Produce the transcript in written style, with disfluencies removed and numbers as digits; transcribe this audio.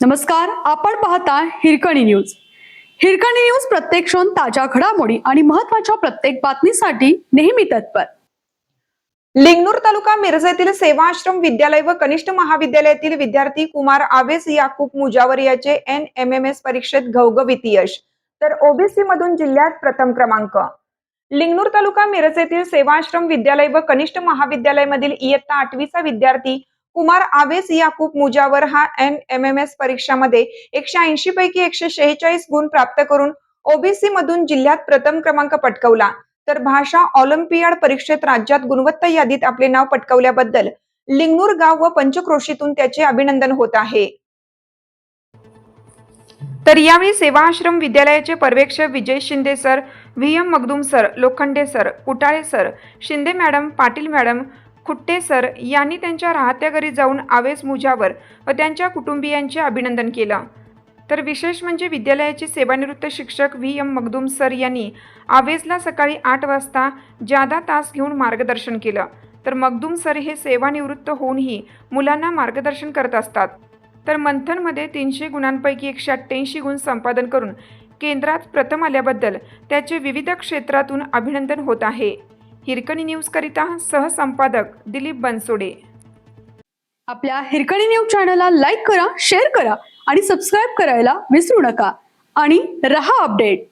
नमस्कार, आपण पाहता हिरकणी न्यूज. हिरकणी न्यूज प्रत्येक क्षण ताज्या घडामोडी आणि महत्त्वाच्या प्रत्येक बातमीसाठी नेहमी तत्पर. लिंगणूर तालुका मिरजेतील सेवा आश्रम विद्यालय व कनिष्ठ महाविद्यालयातील विद्यार्थी कुमार आवेस याकूब मुजावर याचे NMMS परीक्षेत घवघवीत यश, तर ओबीसी मधून जिल्ह्यात प्रथम क्रमांक. लिंगणूर तालुका मिरज येथील सेवा आश्रम विद्यालय व कनिष्ठ महाविद्यालयामधील इयत्ता 8वीचा विद्यार्थी कुमार आवेस याकूब मुजावर हा NMMS परीक्षामध्ये 180 पैकी 146 गुण प्राप्त करून ओबीसी मधून जिल्ह्यात प्रथम क्रमांक पटकावला. तर भाषा ऑलिम्पियाड परीक्षेत राज्यात गुणवत्ता यादीत आपले नाव पटकावल्याबद्दल लिंगणूर गाव व पंचक्रोशीतून त्याचे अभिनंदन होत आहे. तर यावेळी सेवा आश्रम विद्यालयाचे पर्यवेक्षक Vijay Shinde sir, VM Magdum sir, Lokhande sir, Kutale sir, Shinde madam, Patil madam, Khutte sir यांनी त्यांच्या राहत्या घरी जाऊन आवेस मुजावर व त्यांच्या कुटुंबियांचे अभिनंदन केलं. तर विशेष म्हणजे विद्यालयाचे सेवानिवृत्त शिक्षक VM मगदूम सर यांनी आवेसला सकाळी 8 वाजता जादा तास घेऊन मार्गदर्शन केलं. तर मगदूम सर हे सेवानिवृत्त होऊनही मुलांना मार्गदर्शन करत असतात. तर मंथनमध्ये 300 गुणांपैकी 188 गुण संपादन करून केंद्रात प्रथम आल्याबद्दल त्याचे विविध क्षेत्रातून अभिनंदन होत आहे. हिरकणी न्यूज करिता सहसंपादक दिलीप बनसोडे. आपल्या हिरकणी न्यूज चॅनलला लाईक करा, शेअर करा आणि सबस्क्राईब करायला विसरू नका आणि रहा अपडेट.